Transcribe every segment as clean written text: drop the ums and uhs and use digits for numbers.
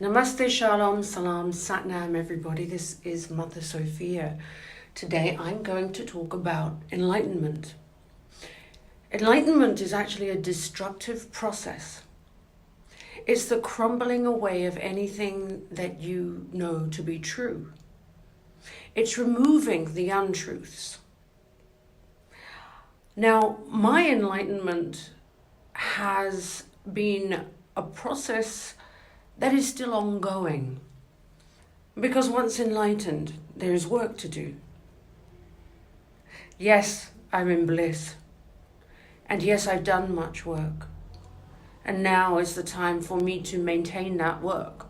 Namaste, Shalom, Salam, Satnam, everybody. This is Mother Sophia. Today I'm going to talk about enlightenment. Enlightenment is actually a destructive process. It's the crumbling away of anything that you know to be true. It's removing the untruths. Now, my enlightenment has been a process that is still ongoing, because once enlightened, there is work to do. Yes, I'm in bliss, and yes, I've done much work, and now is the time for me to maintain that work,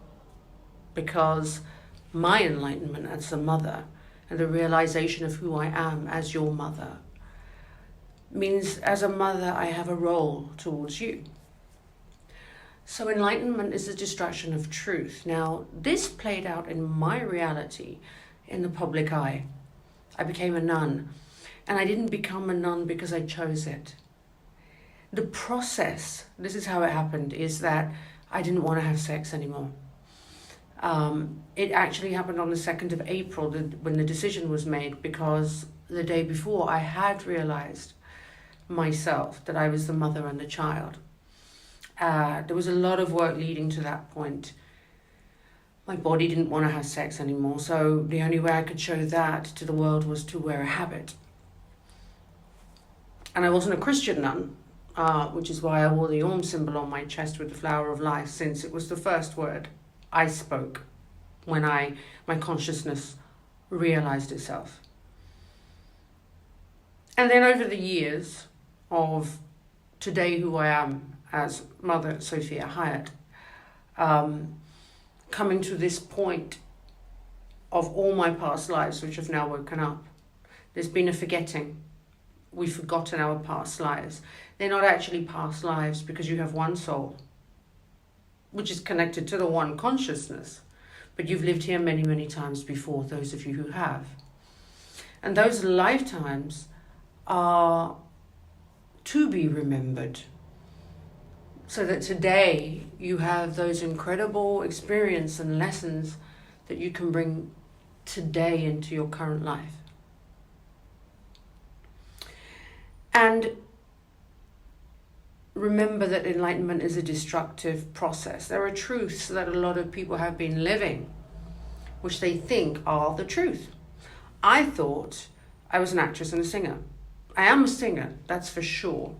because my enlightenment as a mother and the realization of who I am as your mother means as a mother I have a role towards you. So enlightenment is the destruction of truth. Now, this played out in my reality in the public eye. I became a nun, and I didn't become a nun because I chose it. The process, this is how it happened, is that I didn't want to have sex anymore. It actually happened on the 2nd of April when the decision was made, because the day before I had realized myself that I was the mother and the child. There was a lot of work leading to that point. My body didn't want to have sex anymore, so the only way I could show that to the world was to wear a habit. And I wasn't a Christian nun, which is why I wore the Om symbol on my chest with the flower of life, since it was the first word I spoke when my consciousness realized itself. And then over the years of today, who I am as Mother Sofia Hayat, coming to this point of all my past lives, which have now woken up. There's been a forgetting. We've forgotten our past lives. They're not actually past lives, because you have one soul, which is connected to the one consciousness. But you've lived here many, many times before, those of you who have. And those lifetimes are to be remembered, so that today you have those incredible experiences and lessons that you can bring today into your current life. And remember that enlightenment is a destructive process. There are truths that a lot of people have been living, which they think are the truth. I thought I was an actress and a singer. I am a singer, that's for sure.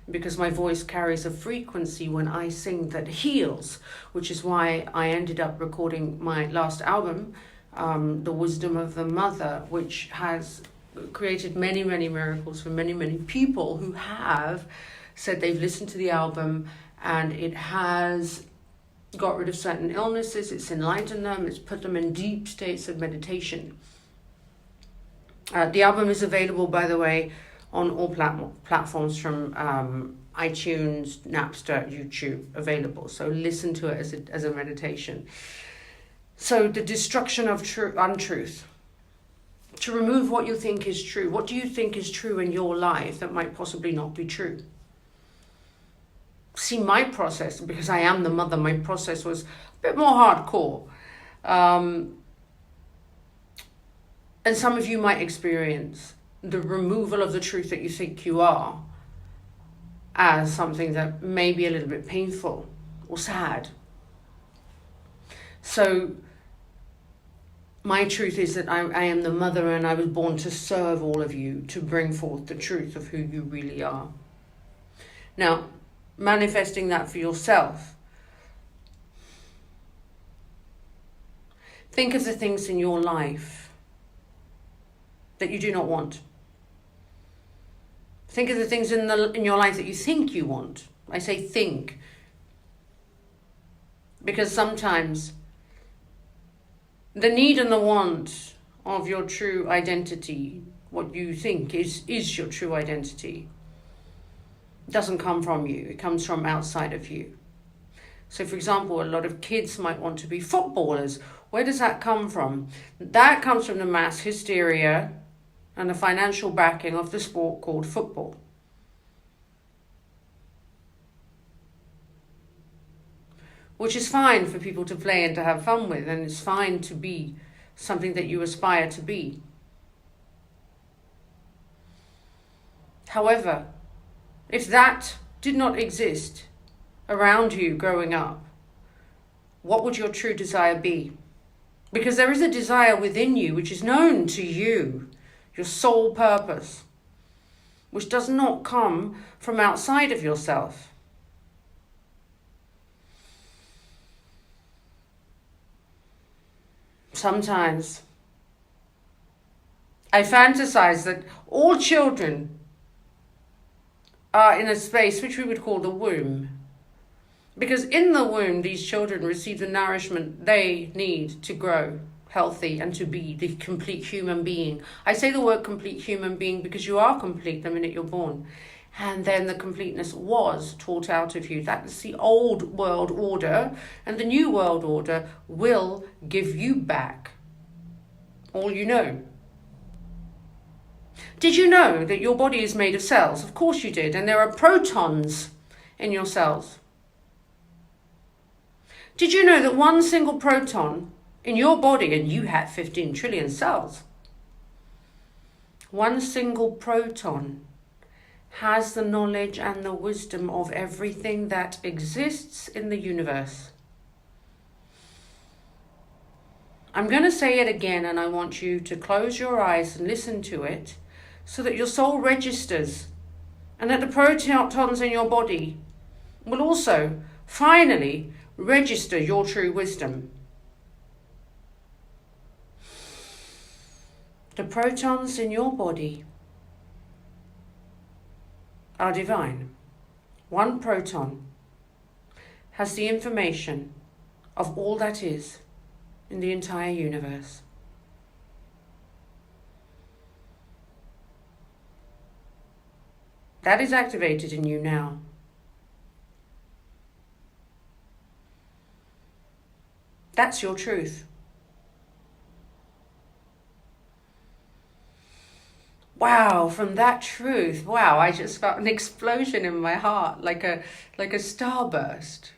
Because my voice carries a frequency when I sing that heals, which is why I ended up recording my last album, The Wisdom of the Mother, which has created many, many miracles for many, many people who have said they've listened to the album and it has got rid of certain illnesses, it's enlightened them, it's put them in deep states of meditation. The album is available, by the way, on all platforms from iTunes, Napster, YouTube, available. So listen to it as a meditation. So the destruction of untruth. To remove what you think is true. What do you think is true in your life that might possibly not be true? See, my process, because I am the mother, my process was a bit more hardcore. And some of you might experience the removal of the truth that you think you are as something that may be a little bit painful or sad. So my truth is that I am the mother, and I was born to serve all of you, to bring forth the truth of who you really are. Now, manifesting that for yourself. Think of the things in your life that you do not want. Think of the things in your life that you think you want. I say think, because sometimes the need and the want of your true identity, what you think is your true identity, doesn't come from you. It comes from outside of you. So, for example, a lot of kids might want to be footballers. Where does that come from? That comes from the mass hysteria and the financial backing of the sport called football. which is fine for people to play and to have fun with, and it's fine to be something that you aspire to be. However, if that did not exist around you growing up, what would your true desire be? Because there is a desire within you which is known to you, your sole purpose, which does not come from outside of yourself. Sometimes I fantasize that all children are in a space which we would call the womb. Because in the womb, these children receive the nourishment they need to grow healthy and to be the complete human being. I say the word complete human being because you are complete the minute you're born. And then the completeness was taught out of you. That is the old world order. And the new world order will give you back all you know. Did you know that your body is made of cells? Of course you did. And there are protons in your cells. Did you know that one single proton in your body, and you have 15 trillion cells, one single proton has the knowledge and the wisdom of everything that exists in the universe? I'm going to say it again, and I want you to close your eyes and listen to it so that your soul registers and that the protons in your body will also finally register your true wisdom. The protons in your body are divine. One proton has the information of all that is in the entire universe. That is activated in you now. That's your truth. Wow, from that truth, wow, I just felt an explosion in my heart, like a starburst,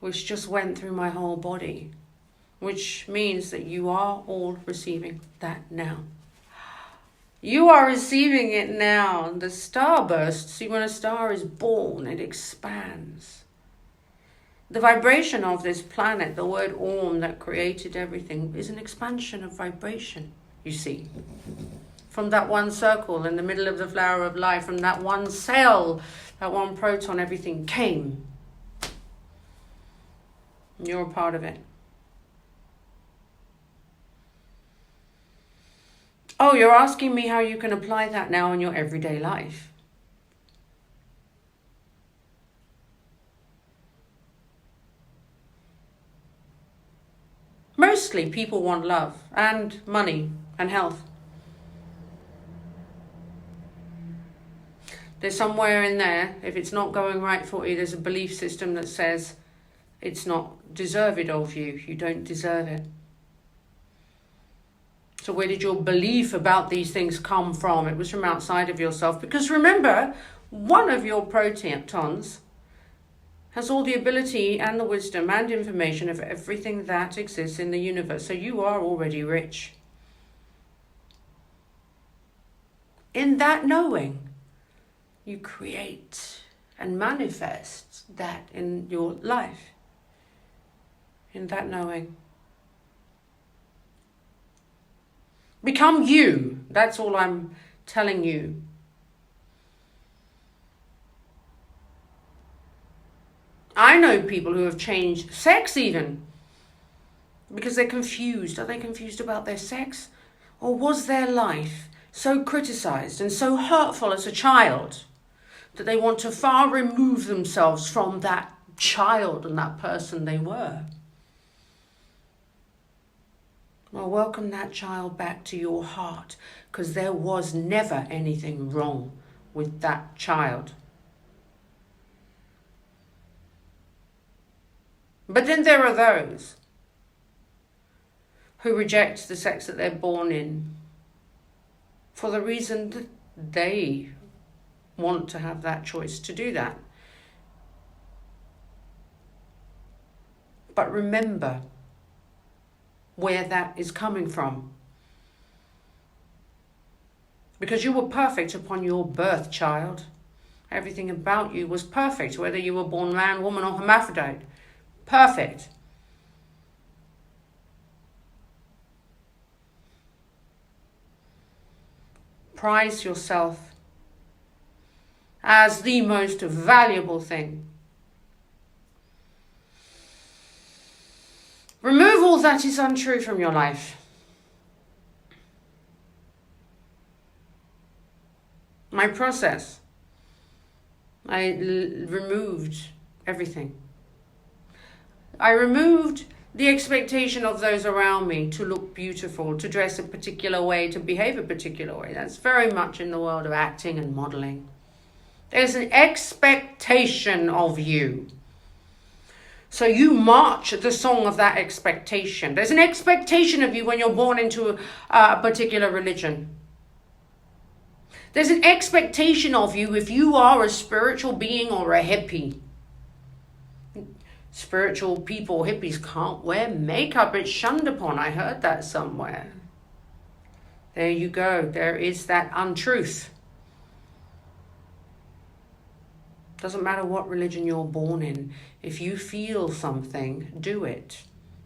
which just went through my whole body, which means that you are all receiving that now. You are receiving it now. The starburst, see, when a star is born, it expands. The vibration of this planet, the word Om that created everything, is an expansion of vibration, you see. From that one circle in the middle of the flower of life, from that one cell, that one proton, everything came. And you're a part of it. Oh, you're asking me how you can apply that now in your everyday life. Mostly people want love and money and health. There's somewhere in there, if it's not going right for you, there's a belief system that says it's not deserved of you. You don't deserve it. So where did your belief about these things come from? It was from outside of yourself. Because remember, one of your protons has all the ability and the wisdom and information of everything that exists in the universe. So you are already rich. In that knowing, you create and manifest that in your life. In that knowing. Become you. That's all I'm telling you. I know people who have changed sex even because they're confused. Are they confused about their sex? Or was their life so criticized and so hurtful as a child that they want to far remove themselves from that child and that person they were? Well, welcome that child back to your heart, because there was never anything wrong with that child. But then there are those who reject the sex that they're born in for the reason that they want to have that choice to do that. But remember where that is coming from. Because you were perfect upon your birth, child. Everything about you was perfect, whether you were born man, woman, or hermaphrodite. Perfect. Prize yourself as the most valuable thing. Remove all that is untrue from your life. My process, I removed everything. I removed the expectation of those around me to look beautiful, to dress a particular way, to behave a particular way. That's very much in the world of acting and modeling. There's an expectation of you. So you march the song of that expectation. There's an expectation of you when you're born into a particular religion. There's an expectation of you if you are a spiritual being or a hippie. Spiritual people, hippies, can't wear makeup. It's shunned upon. I heard that somewhere. There you go. There is that untruth. Doesn't matter what religion you're born in. If you feel something, do it.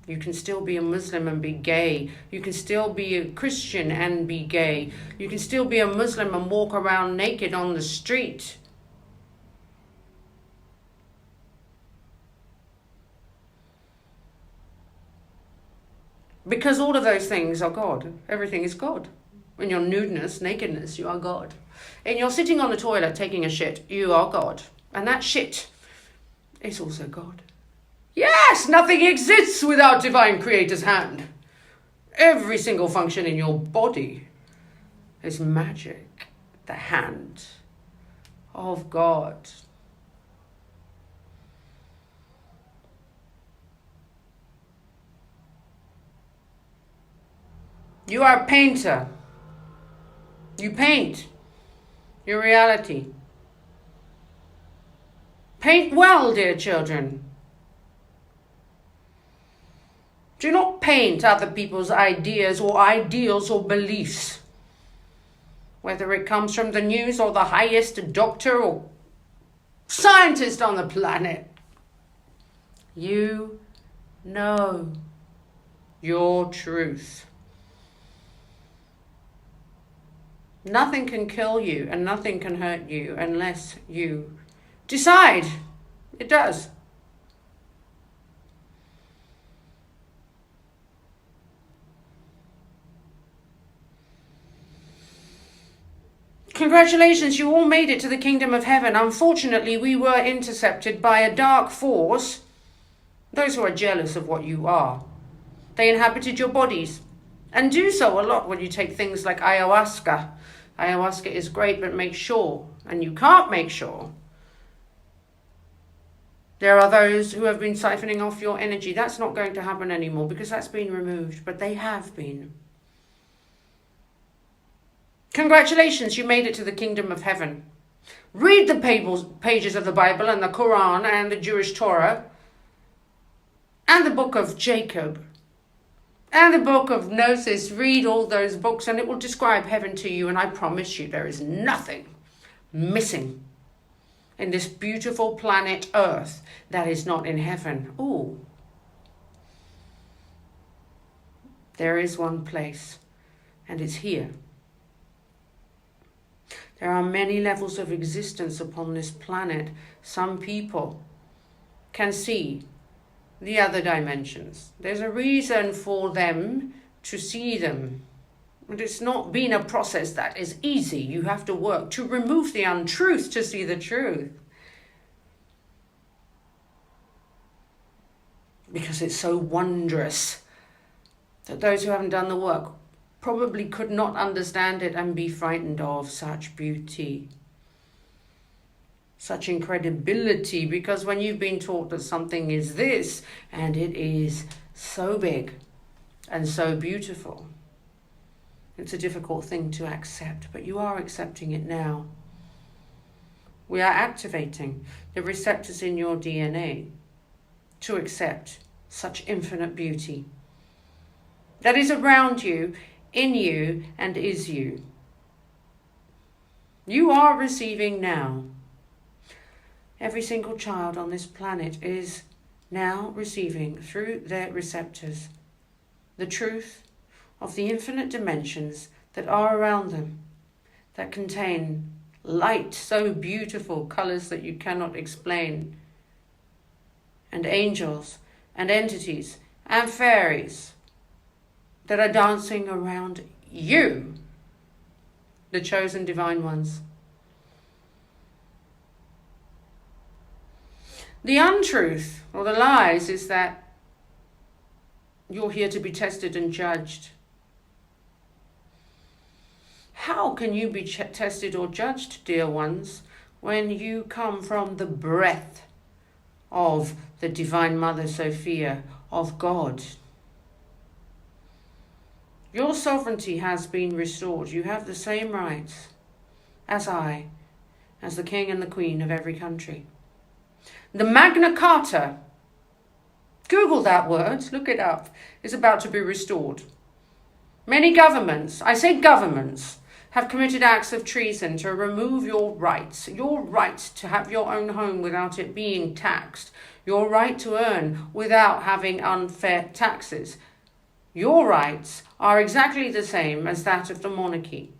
You can still be a Muslim and be gay. You can still be a Christian and be gay. You can still be a Muslim and walk around naked on the street. Because all of those things are God. Everything is God. In your nudeness, nakedness, you are God. In your sitting on the toilet taking a shit, you are God. And that shit is also God. Yes, nothing exists without divine creator's hand. Every single function in your body is magic. The hand of God. You are a painter. You paint your reality. Paint well, dear children. Do not paint other people's ideas or ideals or beliefs. Whether it comes from the news or the highest doctor or scientist on the planet. You know your truth. Nothing can kill you and nothing can hurt you unless you decide. It does. Congratulations, you all made it to the kingdom of heaven. Unfortunately, we were intercepted by a dark force. Those who are jealous of what you are. They inhabited your bodies and do so a lot when you take things like ayahuasca. Ayahuasca is great, but make sure, and you can't make sure. There are those who have been siphoning off your energy. That's not going to happen anymore because that's been removed, but they have been. Congratulations, you made it to the kingdom of heaven. Read the pages of the Bible and the Quran and the Jewish Torah and the book of Jacob and the book of Gnosis. Read all those books and it will describe heaven to you, and I promise you there is nothing missing in this beautiful planet Earth that is not in heaven. Ooh. There is one place, and it's here. There are many levels of existence upon this planet. Some people can see the other dimensions. There's a reason for them to see them. And it's not been a process that is easy. You have to work to remove the untruth to see the truth. Because it's so wondrous that those who haven't done the work probably could not understand it and be frightened of such beauty, such incredibility, because when you've been taught that something is this, and it is so big and so beautiful, it's a difficult thing to accept, but you are accepting it now. We are activating the receptors in your DNA to accept such infinite beauty that is around you, in you, and is you. You are receiving now. Every single child on this planet is now receiving through their receptors the truth of the infinite dimensions that are around them, that contain light, so beautiful, colors that you cannot explain, and angels and entities and fairies that are dancing around you, the chosen divine ones. The untruth or the lies is that you're here to be tested and judged. How can you be tested or judged, dear ones, when you come from the breath of the Divine Mother Sophia, of God? Your sovereignty has been restored. You have the same rights as I, as the King and the Queen of every country. The Magna Carta, Google that word, look it up, is about to be restored. Many governments, I say governments, have committed acts of treason to remove your right to have your own home without it being taxed, your right to earn without having unfair taxes. Your rights are exactly the same as that of the monarchy.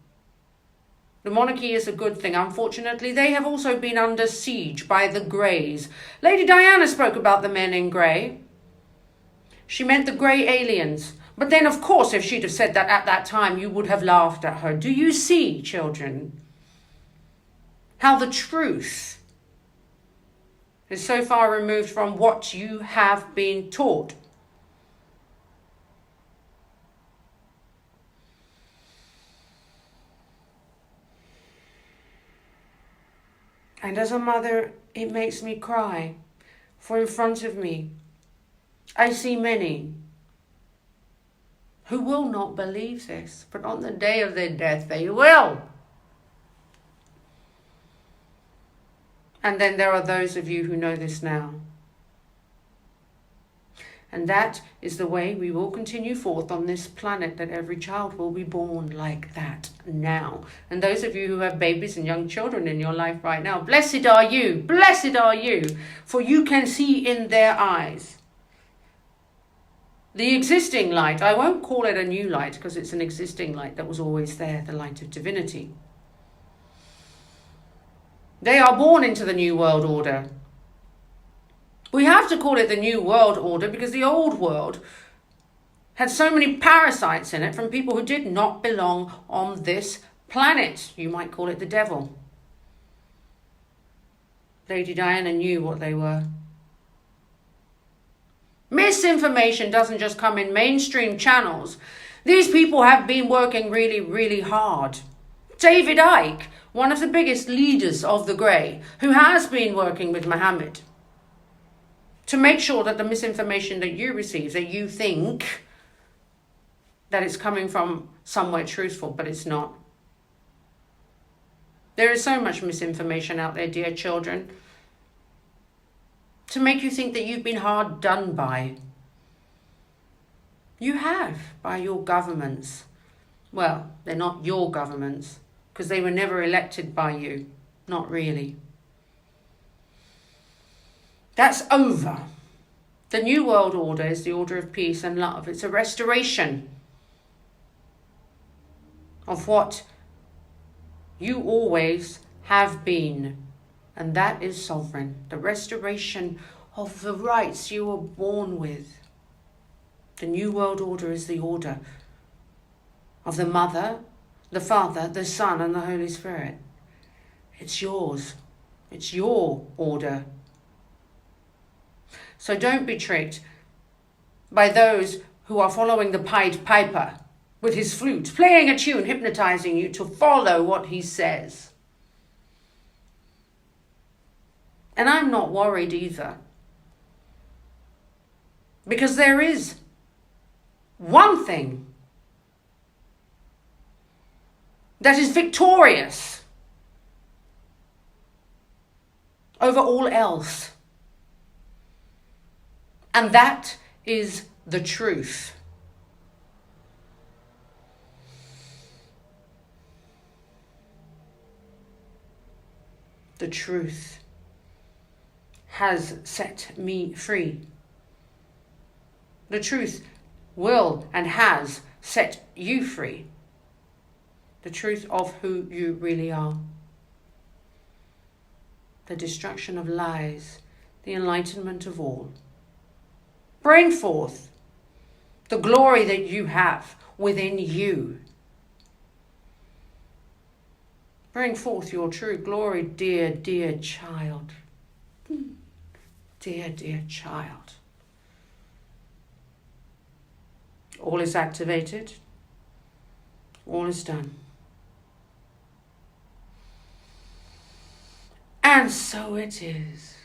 The monarchy is a good thing. Unfortunately, they have also been under siege by the Greys. Lady Diana spoke about the men in grey. She meant the grey aliens. But then, of course, if she'd have said that at that time, you would have laughed at her. Do you see, children, how the truth is so far removed from what you have been taught? And as a mother, it makes me cry, for in front of me, I see many who will not believe this, but on the day of their death, they will. And then there are those of you who know this now. And that is the way we will continue forth on this planet, that every child will be born like that now. And those of you who have babies and young children in your life right now, blessed are you, for you can see in their eyes the existing light. I won't call it a new light because it's an existing light that was always there, the light of divinity. They are born into the new world order. We have to call it the new world order because the old world had so many parasites in it from people who did not belong on this planet. You might call it the devil. Lady Diana knew what they were. Misinformation doesn't just come in mainstream channels. These people have been working really, really hard. David Icke, one of the biggest leaders of the Grey, who has been working with Muhammad to make sure that the misinformation that you receive, that you think that it's coming from somewhere truthful, but it's not. There is so much misinformation out there, dear children, to make you think that you've been hard done by. You have, by your governments. Well, they're not your governments, because they were never elected by you. Not really. That's over. The new world order is the order of peace and love. It's a restoration of what you always have been. And that is sovereign. The restoration of the rights you were born with. The new world order is the order of the Mother, the Father, the Son, and the Holy Spirit. It's yours. It's your order. So don't be tricked by those who are following the Pied Piper with his flute, playing a tune, hypnotizing you to follow what he says. And I'm not worried either. Because there is one thing that is victorious over all else. And that is the truth. The truth has set me free. The truth will and has set you free. The truth of who you really are. The destruction of lies, the enlightenment of all. Bring forth the glory that you have within you. Bring forth your true glory, dear, dear child. Dear, dear child. All is activated. All is done. And so it is.